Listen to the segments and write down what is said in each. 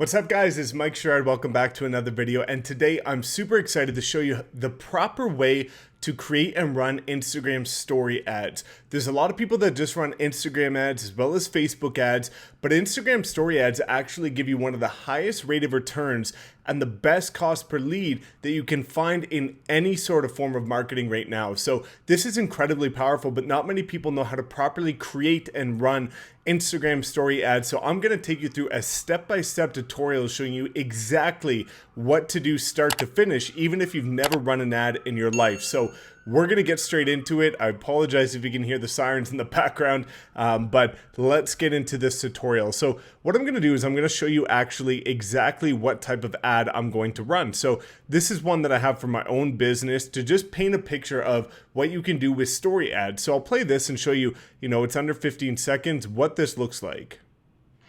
What's up guys, it's Mike Sherrod. Welcome back to another video, and today I'm super excited to show you the proper way to create and run Instagram story ads. There's a lot of people that just run Instagram ads as well as Facebook ads, but Instagram story ads actually give you one of the highest rate of returns and the best cost per lead that you can find in any sort of form of marketing right now. So this is incredibly powerful, but not many people know how to properly create and run Instagram story ads. So I'm going to take you through a step-by-step tutorial showing you exactly what to do start to finish, even if you've never run an ad in your life. So we're going to get straight into it. I apologize if you can hear the sirens in the background, but let's get into this tutorial. So what I'm going to do is I'm going to show you actually exactly what type of ad I'm going to run. So this is one that I have for my own business to just paint a picture of what you can do with story ads. So I'll play this and show you, it's under 15 seconds, what this looks like.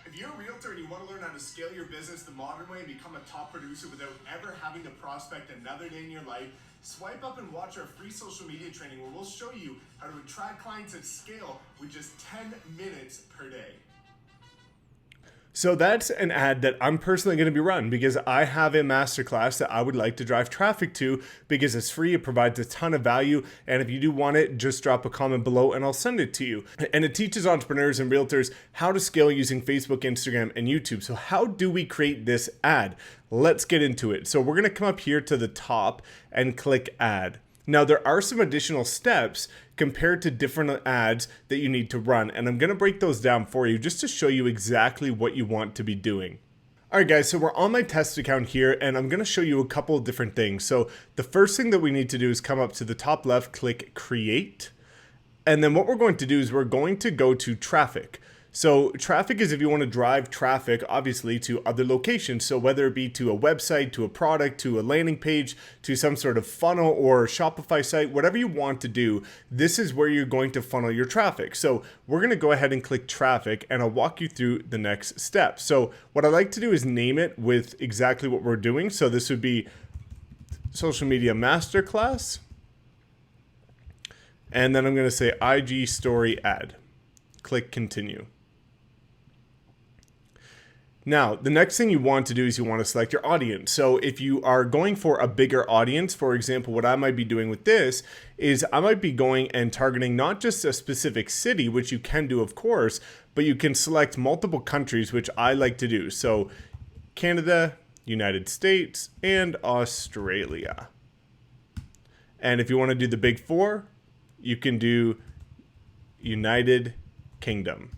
If you're a realtor and you want to learn how to scale your business the modern way and become a top producer without ever having to prospect another day in your life, swipe up and watch our free social media training where we'll show you how to attract clients at scale with just 10 minutes per day. So that's an ad that I'm personally going to be running because I have a masterclass that I would like to drive traffic to because it's free, it provides a ton of value, and if you do want it, just drop a comment below and I'll send it to you. And it teaches entrepreneurs and realtors how to scale using Facebook, Instagram, and YouTube. So how do we create this ad? Let's get into it. So we're going to come up here to the top and click ad. Now, there are some additional steps compared to different ads that you need to run, and I'm going to break those down for you just to show you exactly what you want to be doing. All right, guys, so we're on my test account here, and I'm going to show you a couple of different things. So the first thing that we need to do is come up to the top left, click Create, and then what we're going to do is we're going to go to Traffic. So traffic is if you want to drive traffic, obviously, to other locations. So whether it be to a website, to a product, to a landing page, to some sort of funnel or Shopify site, whatever you want to do, this is where you're going to funnel your traffic. So we're going to go ahead and click traffic, and I'll walk you through the next step. So what I like to do is name it with exactly what we're doing. So this would be Social Media Masterclass. And then I'm going to say IG Story Ad. Click Continue. Now, the next thing you want to do is you want to select your audience. So if you are going for a bigger audience, for example, what I might be doing with this is I might be going and targeting not just a specific city, which you can do, of course, but you can select multiple countries, which I like to do. So Canada, United States, and Australia. And if you want to do the big four, you can do United Kingdom.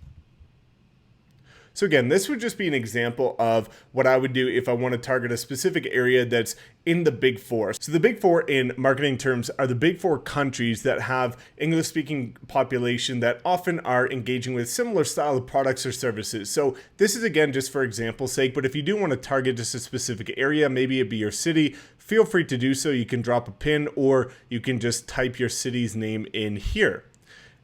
So again, this would just be an example of what I would do if I want to target a specific area that's in the big four. So the big four in marketing terms are the big four countries that have English-speaking population that often are engaging with similar style of products or services. So this is again just for example's sake, but if you do want to target just a specific area, maybe it be your city, feel free to do so. You can drop a pin or you can just type your city's name in here.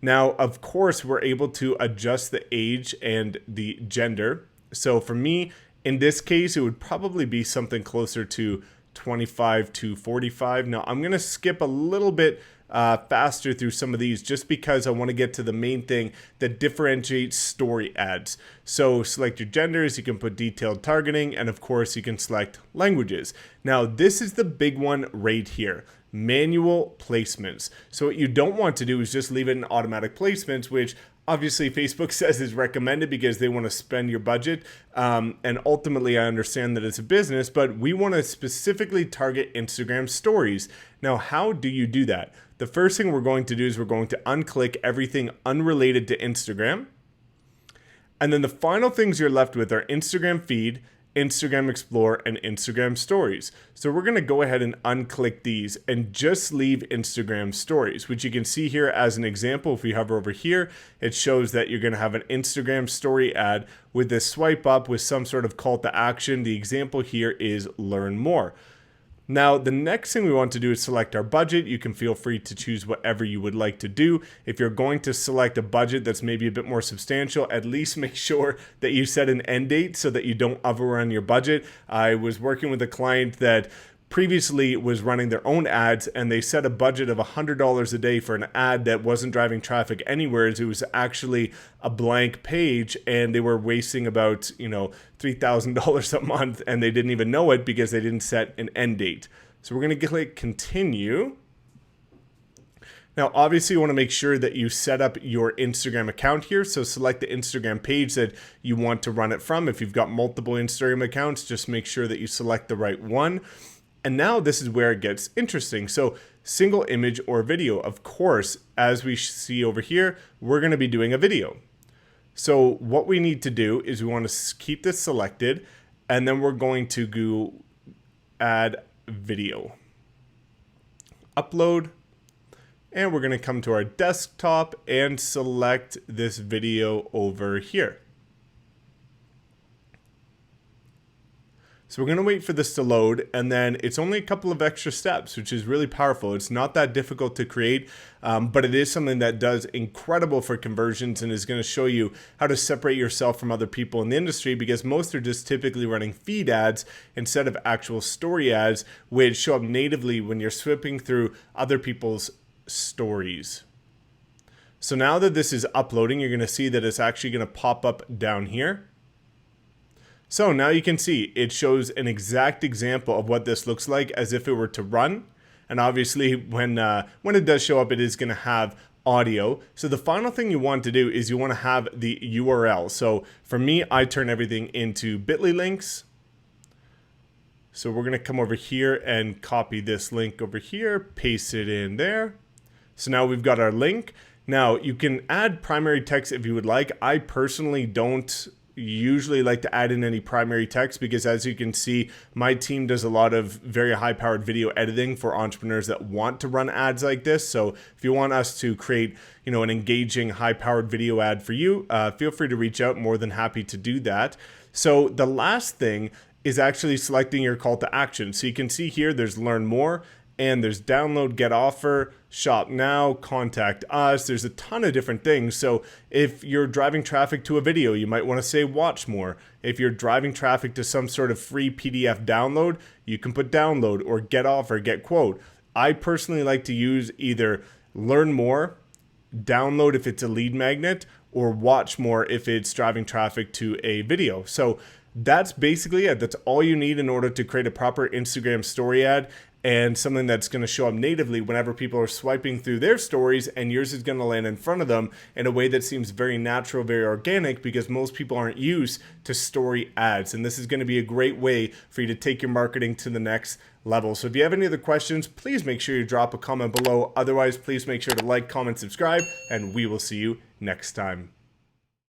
Now, of course, we're able to adjust the age and the gender. So for me, in this case, it would probably be something closer to 25 to 45. Now, I'm going to skip a little bit faster through some of these just because I want to get to the main thing that differentiates story ads. So select your genders, you can put detailed targeting, and of course, you can select languages. Now, this is the big one right here. Manual placements. So what you don't want to do is just leave it in automatic placements, which obviously Facebook says is recommended because they want to spend your budget. And ultimately, I understand that it's a business, but we want to specifically target Instagram stories. Now, how do you do that? The first thing we're going to do is we're going to unclick everything unrelated to Instagram. And then the final things you're left with are Instagram feed, Instagram Explore, and Instagram Stories. So we're going to go ahead and unclick these and just leave Instagram Stories, which you can see here as an example. If we hover over here, it shows that you're going to have an Instagram story ad with this swipe up with some sort of call to action. The example here is learn more. Now, the next thing we want to do is select our budget. You can feel free to choose whatever you would like to do. If you're going to select a budget that's maybe a bit more substantial, at least make sure that you set an end date so that you don't overrun your budget. I was working with a client that previously was running their own ads, and they set a budget of $100 a day for an ad that wasn't driving traffic anywhere. It was actually a blank page, and they were wasting about, $3,000 a month, and they didn't even know it because they didn't set an end date. So we're going to click continue. Now, obviously, you want to make sure that you set up your Instagram account here. So select the Instagram page that you want to run it from. If you've got multiple Instagram accounts, just make sure that you select the right one. And now this is where it gets interesting. So single image or video, of course, as we see over here, we're going to be doing a video. So what we need to do is we want to keep this selected, and then we're going to go add video, upload, and we're going to come to our desktop and select this video over here. So we're going to wait for this to load, and then it's only a couple of extra steps, which is really powerful. It's not that difficult to create, but it is something that does incredible for conversions and is going to show you how to separate yourself from other people in the industry, because most are just typically running feed ads instead of actual story ads, which show up natively when you're sweeping through other people's stories. So now that this is uploading, you're going to see that it's actually going to pop up down here. So now you can see it shows an exact example of what this looks like as if it were to run. And obviously when it does show up, it is going to have audio. So the final thing you want to do is you want to have the URL. So for me, I turn everything into bit.ly links. So we're going to come over here and copy this link over here, paste it in there. So now we've got our link. Now you can add primary text if you would like. I personally don't usually like to add in any primary text because, as you can see, my team does a lot of very high-powered video editing for entrepreneurs that want to run ads like this. So if you want us to create, an engaging, high-powered video ad for you, feel free to reach out. More than happy to do that. So the last thing is actually selecting your call to action. So you can see here there's learn more, and there's download, get offer, shop now, contact us. There's a ton of different things. So if you're driving traffic to a video, you might want to say watch more. If you're driving traffic to some sort of free PDF download, you can put download or get offer, get quote. I personally like to use either learn more, download if it's a lead magnet, or watch more if it's driving traffic to a video. So that's basically it. That's all you need in order to create a proper Instagram story ad, and something that's going to show up natively whenever people are swiping through their stories, and yours is going to land in front of them in a way that seems very natural, very organic, because most people aren't used to story ads. And this is going to be a great way for you to take your marketing to the next level. So if you have any other questions, please make sure you drop a comment below. Otherwise, please make sure to like, comment, subscribe, and we will see you next time.